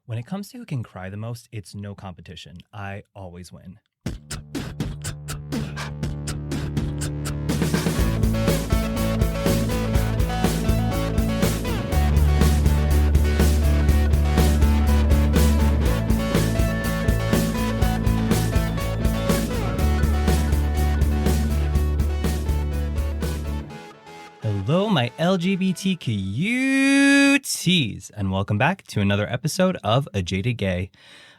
When it comes to who can cry the most, it's no competition. I always win. Hello, my LGBTQTs, and welcome back to another episode of A Jaded Gay.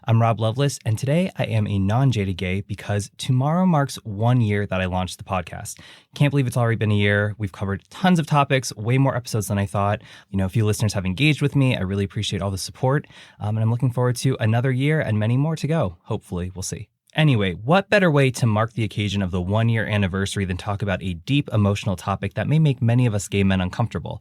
I'm Rob Lovelace, and today I am a non-jaded gay because tomorrow marks 1 year that I launched the podcast. Can't believe it's already been a year. We've covered tons of topics, way more episodes than I thought. A few listeners have engaged with me. I really appreciate all the support, and I'm looking forward to another year and many more to go. Hopefully, we'll see. Anyway, what better way to mark the occasion of the 1 year anniversary than talk about a deep emotional topic that may make many of us gay men uncomfortable?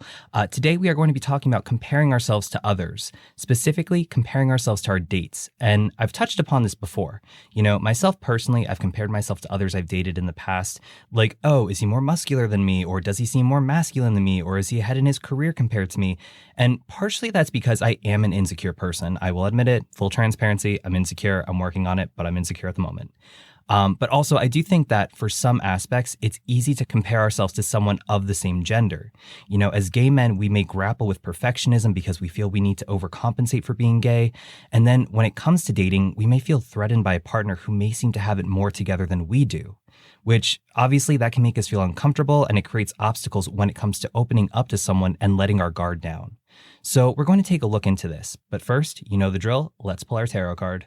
Today, we are going to be talking about comparing ourselves to others, specifically comparing ourselves to our dates. And I've touched upon this before. Myself personally, I've compared myself to others I've dated in the past. Like, oh, is he more muscular than me? Or does he seem more masculine than me? Or is he ahead in his career compared to me? And partially that's because I am an insecure person. I will admit it, full transparency, I'm insecure, I'm working on it, but I'm insecure at the moment. But also, I do think that for some aspects, it's easy to compare ourselves to someone of the same gender. As gay men, we may grapple with perfectionism because we feel we need to overcompensate for being gay. And then when it comes to dating, we may feel threatened by a partner who may seem to have it more together than we do, which obviously that can make us feel uncomfortable, and it creates obstacles when it comes to opening up to someone and letting our guard down. So we're going to take a look into this. But first, you know the drill. Let's pull our tarot card.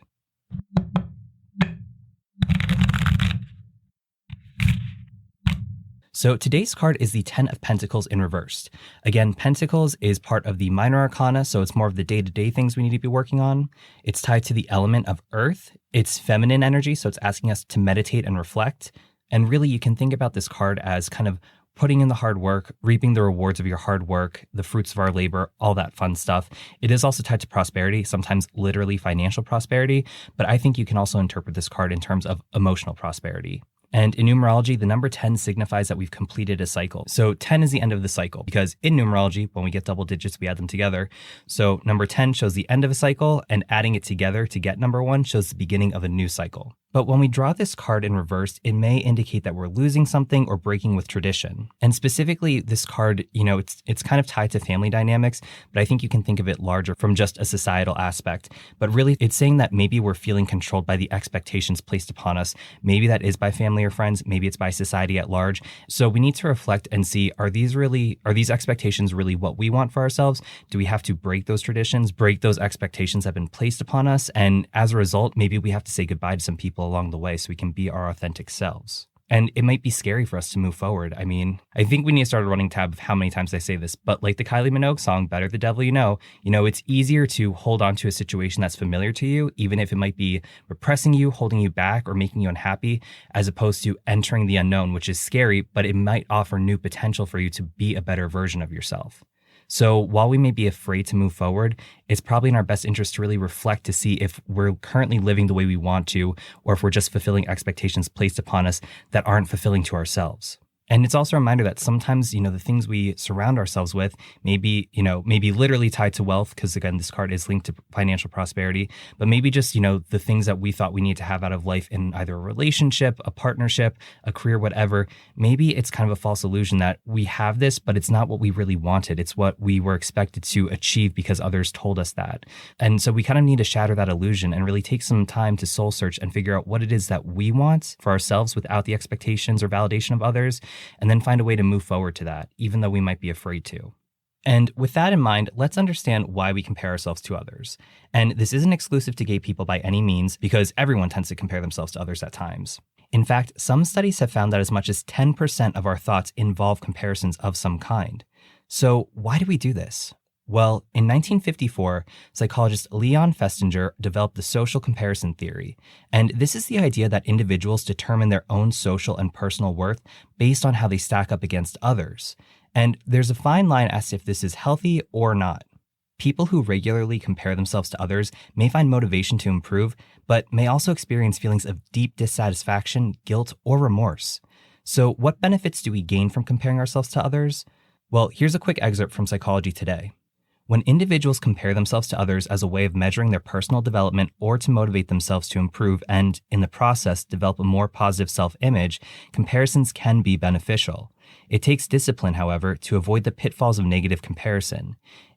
So today's card is the 10 of Pentacles in reversed. Again, Pentacles is part of the minor arcana, so it's more of the day-to-day things we need to be working on. It's tied to the element of earth. It's feminine energy, so it's asking us to meditate and reflect. And really, you can think about this card as kind of putting in the hard work, reaping the rewards of your hard work, the fruits of our labor, all that fun stuff. It is also tied to prosperity, sometimes literally financial prosperity, but I think you can also interpret this card in terms of emotional prosperity. And in numerology, the number 10 signifies that we've completed a cycle. So 10 is the end of the cycle because in numerology, when we get double digits, we add them together. So number 10 shows the end of a cycle, and adding it together to get number 1 shows the beginning of a new cycle. But when we draw this card in reverse, it may indicate that we're losing something or breaking with tradition. And specifically, this card, it's kind of tied to family dynamics, but I think you can think of it larger from just a societal aspect. But really, it's saying that maybe we're feeling controlled by the expectations placed upon us. Maybe that is by family or friends, maybe it's by society at large. So we need to reflect and see, are these expectations really what we want for ourselves? Do we have to break those traditions, break those expectations that have been placed upon us? And as a result, maybe we have to say goodbye to some people along the way so we can be our authentic selves. And it might be scary for us to move forward. I think we need to start a running tab of how many times I say this, but like the Kylie Minogue song, Better the Devil You Know, it's easier to hold on to a situation that's familiar to you, even if it might be repressing you, holding you back, or making you unhappy, as opposed to entering the unknown, which is scary, but it might offer new potential for you to be a better version of yourself. So while we may be afraid to move forward, it's probably in our best interest to really reflect to see if we're currently living the way we want to, or if we're just fulfilling expectations placed upon us that aren't fulfilling to ourselves. And it's also a reminder that sometimes, the things we surround ourselves with maybe literally tied to wealth, because again, this card is linked to financial prosperity, but maybe just, the things that we thought we need to have out of life in either a relationship, a partnership, a career, whatever. Maybe it's kind of a false illusion that we have this, but it's not what we really wanted. It's what we were expected to achieve because others told us that. And so we kind of need to shatter that illusion and really take some time to soul search and figure out what it is that we want for ourselves without the expectations or validation of others, and then find a way to move forward to that, even though we might be afraid to. And with that in mind, let's understand why we compare ourselves to others. And this isn't exclusive to gay people by any means, because everyone tends to compare themselves to others at times. In fact, some studies have found that as much as 10% of our thoughts involve comparisons of some kind. So why do we do this? Well, in 1954, psychologist Leon Festinger developed the social comparison theory. And this is the idea that individuals determine their own social and personal worth based on how they stack up against others. And there's a fine line as to if this is healthy or not. People who regularly compare themselves to others may find motivation to improve, but may also experience feelings of deep dissatisfaction, guilt, or remorse. So what benefits do we gain from comparing ourselves to others? Well, here's a quick excerpt from Psychology Today. When individuals compare themselves to others as a way of measuring their personal development or to motivate themselves to improve and, in the process, develop a more positive self-image, comparisons can be beneficial. It takes discipline, however, to avoid the pitfalls of negative comparison.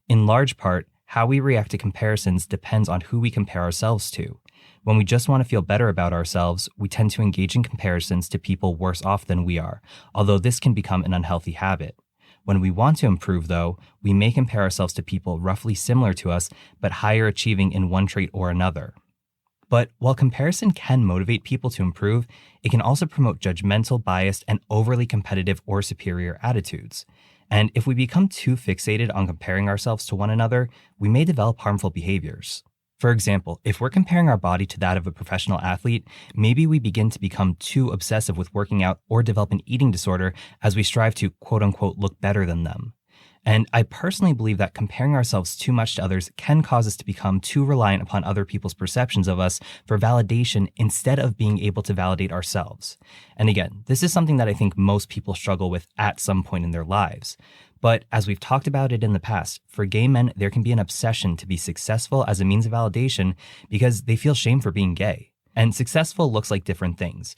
In large part, how we react to comparisons depends on who we compare ourselves to. When we just want to feel better about ourselves, we tend to engage in comparisons to people worse off than we are, although this can become an unhealthy habit. When we want to improve, though, we may compare ourselves to people roughly similar to us, but higher achieving in one trait or another. But while comparison can motivate people to improve, it can also promote judgmental, biased, and overly competitive or superior attitudes. And if we become too fixated on comparing ourselves to one another, we may develop harmful behaviors. For example, if we're comparing our body to that of a professional athlete, maybe we begin to become too obsessive with working out or develop an eating disorder as we strive to quote-unquote look better than them. And I personally believe that comparing ourselves too much to others can cause us to become too reliant upon other people's perceptions of us for validation instead of being able to validate ourselves. And again, this is something that I think most people struggle with at some point in their lives. But as we've talked about it in the past, for gay men, there can be an obsession to be successful as a means of validation because they feel shame for being gay. And successful looks like different things.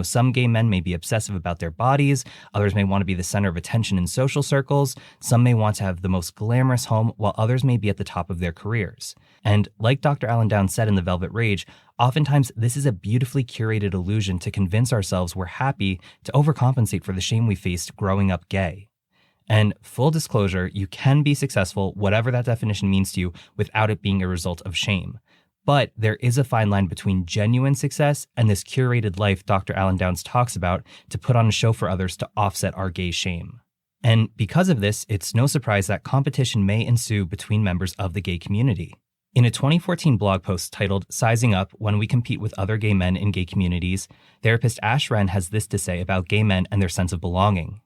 Some gay men may be obsessive about their bodies, others may want to be the center of attention in social circles, some may want to have the most glamorous home, while others may be at the top of their careers. And like Dr. Alan Downs said in The Velvet Rage, oftentimes this is a beautifully curated illusion to convince ourselves we're happy to overcompensate for the shame we faced growing up gay. And full disclosure, you can be successful, whatever that definition means to you, without it being a result of shame. But there is a fine line between genuine success and this curated life Dr. Alan Downs talks about to put on a show for others to offset our gay shame. And because of this, it's no surprise that competition may ensue between members of the gay community. In a 2014 blog post titled Sizing Up When We Compete with Other Gay Men in Gay Communities, therapist Ash Wren has this to say about gay men and their sense of belonging.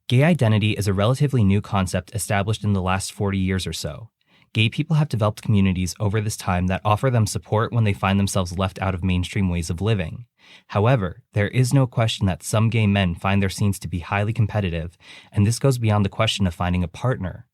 Gay identity is a relatively new concept established in the last 40 years or so. Gay people have developed communities over this time that offer them support when they find themselves left out of mainstream ways of living. However, there is no question that some gay men find their scenes to be highly competitive, and this goes beyond the question of finding a partner.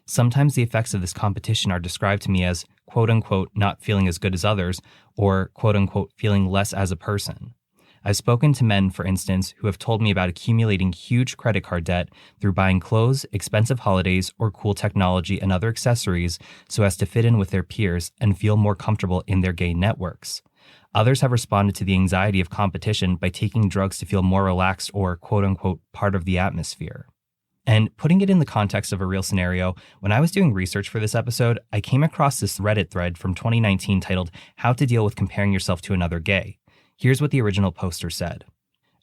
Sometimes the effects of this competition are described to me as, quote-unquote, not feeling as good as others, or, quote-unquote, feeling less as a person. I've spoken to men, for instance, who have told me about accumulating huge credit card debt through buying clothes, expensive holidays, or cool technology and other accessories so as to fit in with their peers and feel more comfortable in their gay networks. Others have responded to the anxiety of competition by taking drugs to feel more relaxed or, quote-unquote, part of the atmosphere. And putting it in the context of a real scenario, when I was doing research for this episode, I came across this Reddit thread from 2019 titled How to Deal with Comparing Yourself to Another Gay. Here's what the original poster said.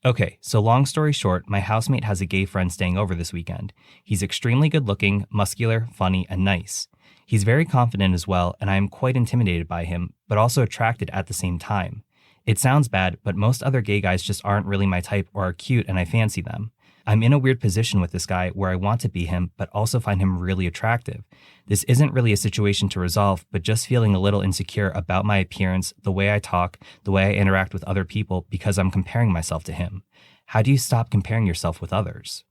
Okay, so long story short, my housemate has a gay friend staying over this weekend. He's extremely good looking, muscular, funny, and nice. He's very confident as well, and I am quite intimidated by him, but also attracted at the same time. It sounds bad, but most other gay guys just aren't really my type or are cute and I fancy them. I'm in a weird position with this guy where I want to be him, but also find him really attractive. This isn't really a situation to resolve, but just feeling a little insecure about my appearance, the way I talk, the way I interact with other people because I'm comparing myself to him. How do you stop comparing yourself with others?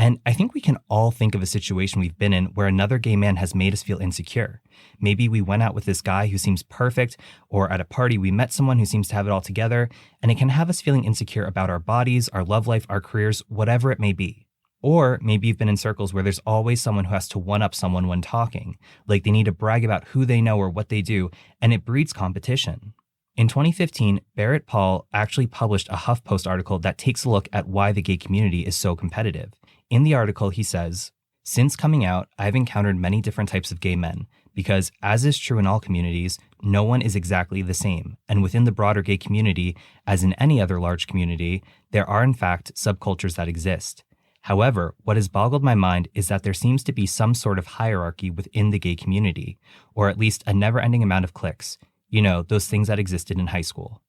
And I think we can all think of a situation we've been in where another gay man has made us feel insecure. Maybe we went out with this guy who seems perfect, or at a party we met someone who seems to have it all together, and it can have us feeling insecure about our bodies, our love life, our careers, whatever it may be. Or maybe you've been in circles where there's always someone who has to one-up someone when talking, like they need to brag about who they know or what they do, and it breeds competition. In 2015, Barrett Paul actually published a HuffPost article that takes a look at why the gay community is so competitive. In the article, he says, "Since coming out, I've encountered many different types of gay men, because, as is true in all communities, no one is exactly the same, and within the broader gay community, as in any other large community, there are in fact subcultures that exist. However, what has boggled my mind is that there seems to be some sort of hierarchy within the gay community, or at least a never-ending amount of cliques. You know, those things that existed in high school."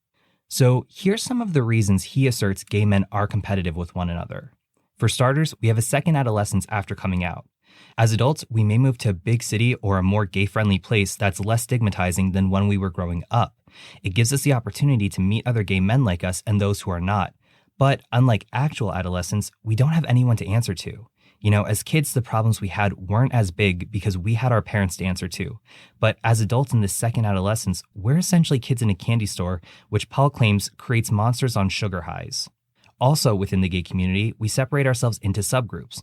So here's some of the reasons he asserts gay men are competitive with one another. For starters, we have a second adolescence after coming out. As adults, we may move to a big city or a more gay-friendly place that's less stigmatizing than when we were growing up. It gives us the opportunity to meet other gay men like us and those who are not. But unlike actual adolescence, we don't have anyone to answer to. As kids, the problems we had weren't as big because we had our parents to answer to. But as adults in this second adolescence, we're essentially kids in a candy store, which Paul claims creates monsters on sugar highs. Also within the gay community, we separate ourselves into subgroups,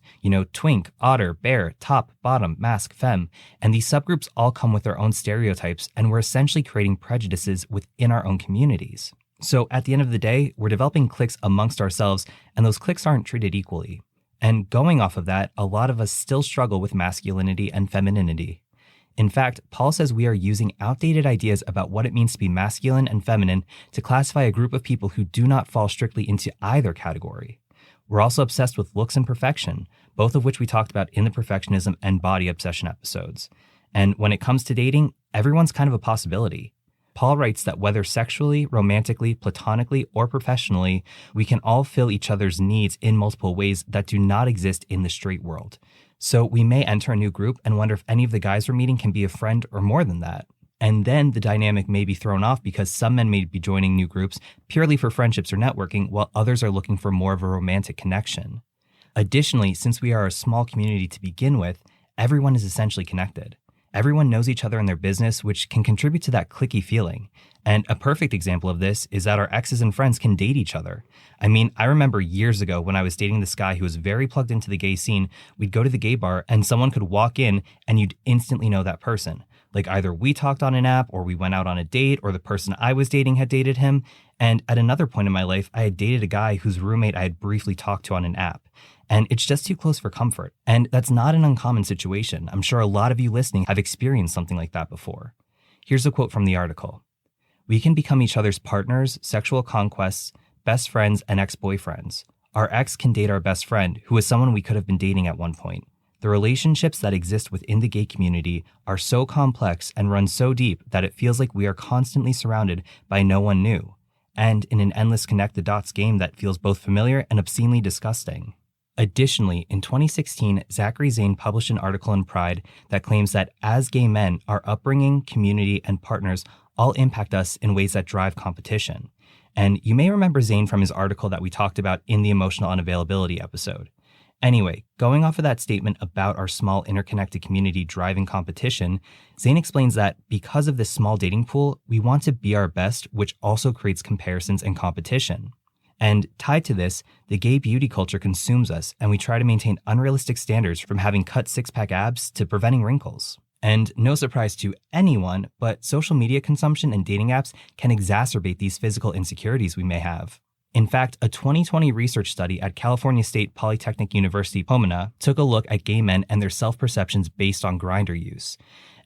twink, otter, bear, top, bottom, mask, femme, and these subgroups all come with their own stereotypes, and we're essentially creating prejudices within our own communities. So at the end of the day, we're developing cliques amongst ourselves, and those cliques aren't treated equally. And going off of that, a lot of us still struggle with masculinity and femininity. In fact, Paul says we are using outdated ideas about what it means to be masculine and feminine to classify a group of people who do not fall strictly into either category. We're also obsessed with looks and perfection, both of which we talked about in the perfectionism and body obsession episodes. And when it comes to dating, everyone's kind of a possibility. Paul writes that whether sexually, romantically, platonically, or professionally, we can all fill each other's needs in multiple ways that do not exist in the straight world. So we may enter a new group and wonder if any of the guys we're meeting can be a friend or more than that. And then the dynamic may be thrown off because some men may be joining new groups purely for friendships or networking, while others are looking for more of a romantic connection. Additionally, since we are a small community to begin with, everyone is essentially connected. Everyone knows each other in their business, which can contribute to that cliquey feeling. And a perfect example of this is that our exes and friends can date each other. I remember years ago when I was dating this guy who was very plugged into the gay scene, we'd go to the gay bar and someone could walk in and you'd instantly know that person. Like either we talked on an app or we went out on a date or the person I was dating had dated him. And at another point in my life, I had dated a guy whose roommate I had briefly talked to on an app. And it's just too close for comfort. And that's not an uncommon situation. I'm sure a lot of you listening have experienced something like that before. Here's a quote from the article. "We can become each other's partners, sexual conquests, best friends, and ex-boyfriends. Our ex can date our best friend, who is someone we could have been dating at one point. The relationships that exist within the gay community are so complex and run so deep that it feels like we are constantly surrounded by no one new, and in an endless connect-the-dots game that feels both familiar and obscenely disgusting." Additionally, in 2016, Zachary Zane published an article in Pride that claims that as gay men, our upbringing, community, and partners all impact us in ways that drive competition. And you may remember Zane from his article that we talked about in the emotional unavailability episode. Anyway, going off of that statement about our small interconnected community driving competition, Zane explains that because of this small dating pool, we want to be our best, which also creates comparisons and competition. And tied to this, the gay beauty culture consumes us, and we try to maintain unrealistic standards from having cut six-pack abs to preventing wrinkles. And no surprise to anyone, but social media consumption and dating apps can exacerbate these physical insecurities we may have. In fact, a 2020 research study at California State Polytechnic University, Pomona, took a look at gay men and their self-perceptions based on Grindr use.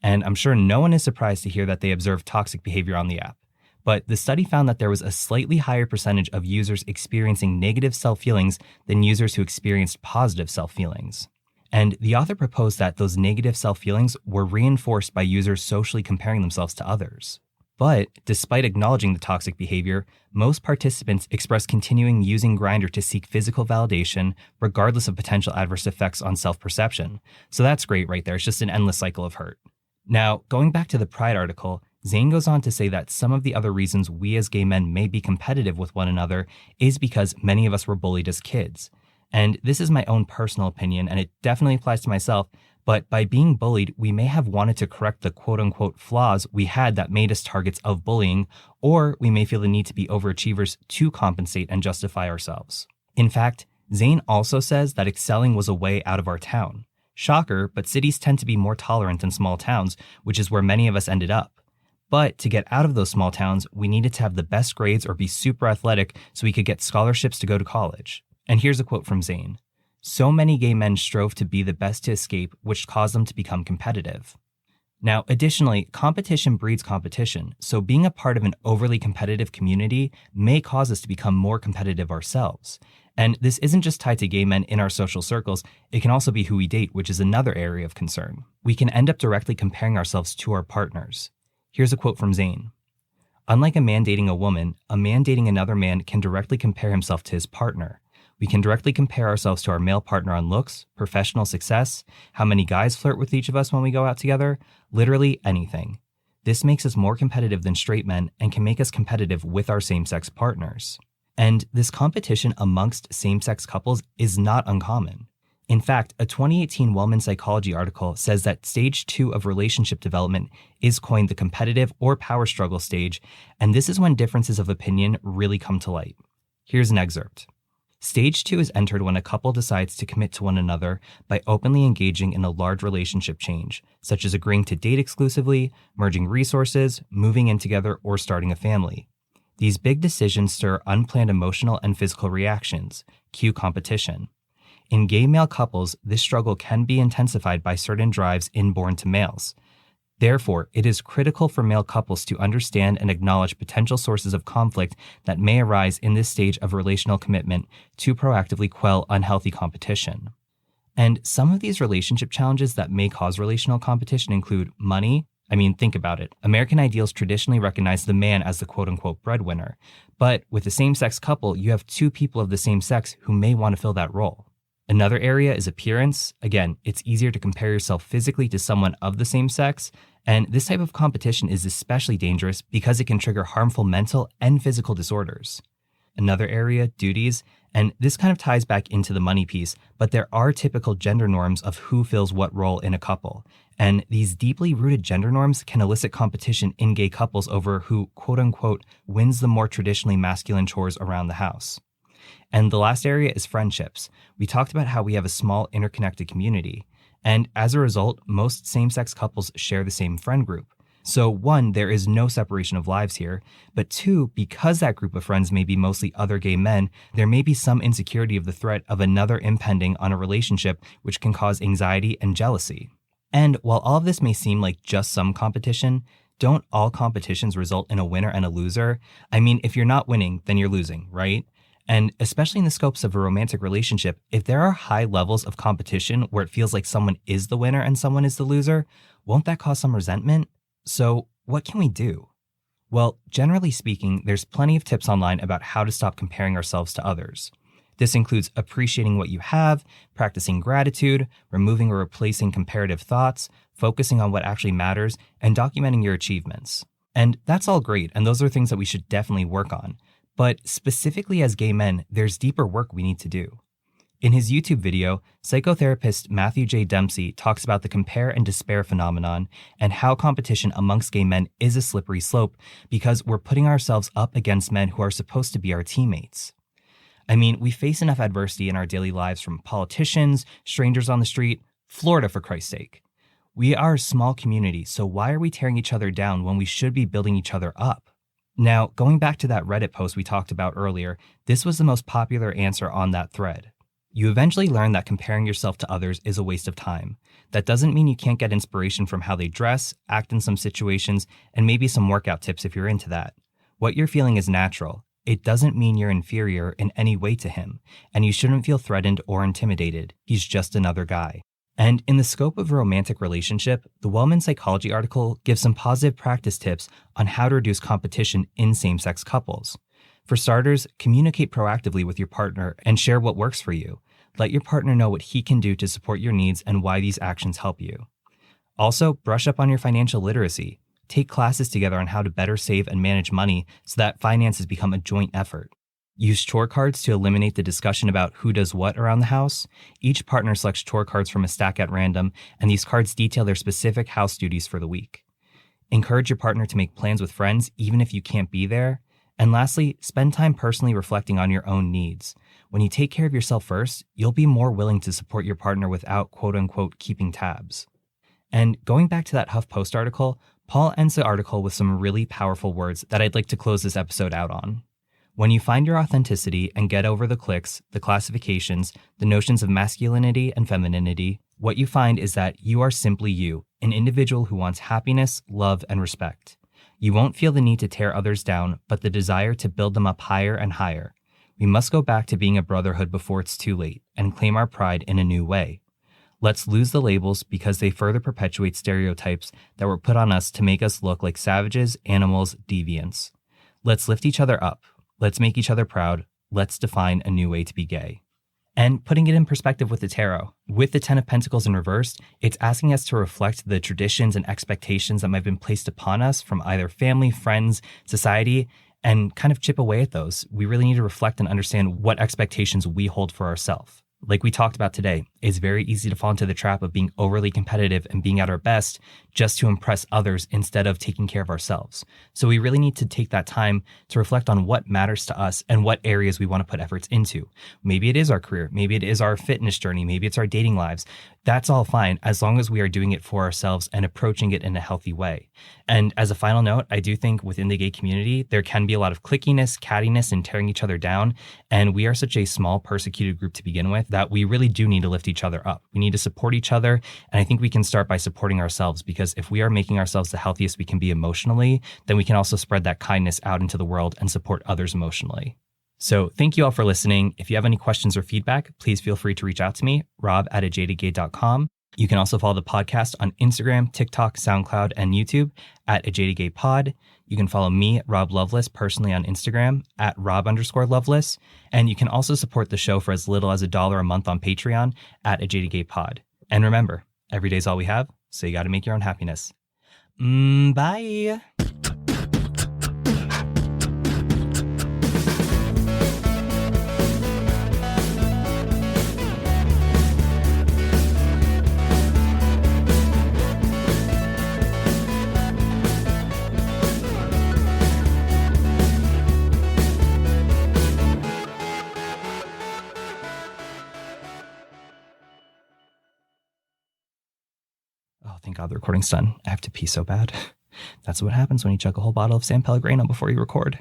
And I'm sure no one is surprised to hear that they observed toxic behavior on the app. But the study found that there was a slightly higher percentage of users experiencing negative self-feelings than users who experienced positive self-feelings. And the author proposed that those negative self-feelings were reinforced by users socially comparing themselves to others. But despite acknowledging the toxic behavior, most participants expressed continuing using Grindr to seek physical validation, regardless of potential adverse effects on self-perception. So that's great right there. It's just an endless cycle of hurt. Now, going back to the Pride article, Zane goes on to say that some of the other reasons we as gay men may be competitive with one another is because many of us were bullied as kids. And this is my own personal opinion, and it definitely applies to myself, but by being bullied, we may have wanted to correct the quote-unquote flaws we had that made us targets of bullying, or we may feel the need to be overachievers to compensate and justify ourselves. In fact, Zane also says that excelling was a way out of our town. Shocker, but cities tend to be more tolerant than small towns, which is where many of us ended up. But to get out of those small towns, we needed to have the best grades or be super athletic so we could get scholarships to go to college. And here's a quote from Zane. "So many gay men strove to be the best to escape, which caused them to become competitive." Now, additionally, competition breeds competition, so being a part of an overly competitive community may cause us to become more competitive ourselves. And this isn't just tied to gay men in our social circles, it can also be who we date, which is another area of concern. We can end up directly comparing ourselves to our partners. Here's a quote from Zane. "Unlike a man dating another man can directly compare himself to his partner. We can directly compare ourselves to our male partner on looks, professional success, how many guys flirt with each of us when we go out together, literally anything. This makes us more competitive than straight men and can make us competitive with our same-sex partners." And this competition amongst same-sex couples is not uncommon. In fact, a 2018 Wellman Psychology article says that stage 2 of relationship development is coined the competitive or power struggle stage, and this is when differences of opinion really come to light. Here's an excerpt. Stage 2 is entered when a couple decides to commit to one another by openly engaging in a large relationship change, such as agreeing to date exclusively, merging resources, moving in together, or starting a family. These big decisions stir unplanned emotional and physical reactions, cue competition. In gay male couples, this struggle can be intensified by certain drives inborn to males. Therefore, it is critical for male couples to understand and acknowledge potential sources of conflict that may arise in this stage of relational commitment to proactively quell unhealthy competition. And some of these relationship challenges that may cause relational competition include money. I mean, think about it. American ideals traditionally recognize the man as the quote-unquote breadwinner. But with a same-sex couple, you have two people of the same sex who may want to fill that role. Another area is appearance. Again, it's easier to compare yourself physically to someone of the same sex, and this type of competition is especially dangerous because it can trigger harmful mental and physical disorders. Another area, duties, and this kind of ties back into the money piece, but there are typical gender norms of who fills what role in a couple, and these deeply rooted gender norms can elicit competition in gay couples over who, quote-unquote, wins the more traditionally masculine chores around the house. And the last area is friendships. We talked about how we have a small interconnected community. And as a result, most same-sex couples share the same friend group. So one, there is no separation of lives here. But two, because that group of friends may be mostly other gay men, there may be some insecurity of the threat of another impending on a relationship, which can cause anxiety and jealousy. And while all of this may seem like just some competition, don't all competitions result in a winner and a loser? I mean, if you're not winning, then you're losing, right? And especially in the scopes of a romantic relationship, if there are high levels of competition where it feels like someone is the winner and someone is the loser, won't that cause some resentment? So what can we do? Well, generally speaking, there's plenty of tips online about how to stop comparing ourselves to others. This includes appreciating what you have, practicing gratitude, removing or replacing comparative thoughts, focusing on what actually matters, and documenting your achievements. And that's all great, and those are things that we should definitely work on. But specifically as gay men, there's deeper work we need to do. In his YouTube video, psychotherapist Matthew J. Dempsey talks about the compare and despair phenomenon and how competition amongst gay men is a slippery slope because we're putting ourselves up against men who are supposed to be our teammates. I mean, we face enough adversity in our daily lives from politicians, strangers on the street, Florida for Christ's sake. We are a small community, so why are we tearing each other down when we should be building each other up? Now, going back to that Reddit post we talked about earlier, this was the most popular answer on that thread. You eventually learn that comparing yourself to others is a waste of time. That doesn't mean you can't get inspiration from how they dress, act in some situations, and maybe some workout tips if you're into that. What you're feeling is natural. It doesn't mean you're inferior in any way to him, and you shouldn't feel threatened or intimidated. He's just another guy. And in the scope of a romantic relationship, the Wellman Psychology article gives some positive practice tips on how to reduce competition in same-sex couples. For starters, communicate proactively with your partner and share what works for you. Let your partner know what he can do to support your needs and why these actions help you. Also, brush up on your financial literacy. Take classes together on how to better save and manage money so that finances become a joint effort. Use chore cards to eliminate the discussion about who does what around the house. Each partner selects chore cards from a stack at random, and these cards detail their specific house duties for the week. Encourage your partner to make plans with friends, even if you can't be there. And lastly, spend time personally reflecting on your own needs. When you take care of yourself first, you'll be more willing to support your partner without quote-unquote keeping tabs. And going back to that HuffPost article, Paul ends the article with some really powerful words that I'd like to close this episode out on. When you find your authenticity and get over the cliques, the classifications, the notions of masculinity and femininity, what you find is that you are simply you, an individual who wants happiness, love, and respect. You won't feel the need to tear others down, but the desire to build them up higher and higher. We must go back to being a brotherhood before it's too late and claim our pride in a new way. Let's lose the labels because they further perpetuate stereotypes that were put on us to make us look like savages, animals, deviants. Let's lift each other up. Let's make each other proud. Let's define a new way to be gay. And putting it in perspective with the tarot, with the Ten of Pentacles in reverse, it's asking us to reflect the traditions and expectations that might have been placed upon us from either family, friends, society, and kind of chip away at those. We really need to reflect and understand what expectations we hold for ourselves. Like we talked about today, it's very easy to fall into the trap of being overly competitive and being at our best just to impress others instead of taking care of ourselves. So we really need to take that time to reflect on what matters to us and what areas we want to put efforts into. Maybe it is our career. Maybe it is our fitness journey. Maybe it's our dating lives. That's all fine as long as we are doing it for ourselves and approaching it in a healthy way. And as a final note, I do think within the gay community, there can be a lot of clickiness, cattiness, and tearing each other down. And we are such a small, persecuted group to begin with that we really do need to lift each other up. We need to support each other. And I think we can start by supporting ourselves, because if we are making ourselves the healthiest we can be emotionally, then we can also spread that kindness out into the world and support others emotionally. So thank you all for listening. If you have any questions or feedback, please feel free to reach out to me, rob@ajadedgay.com. You can also follow the podcast on Instagram, TikTok, SoundCloud, and YouTube at @ajadedgaypod. You can follow me, Rob Loveless, personally on Instagram at Rob_Loveless. And you can also support the show for as little as $1 a month on Patreon at @ajadedgaypod. And remember, every day's all we have, so you got to make your own happiness. Bye. Oh, thank God the recording's done. I have to pee so bad. That's what happens when you chug a whole bottle of San Pellegrino before you record.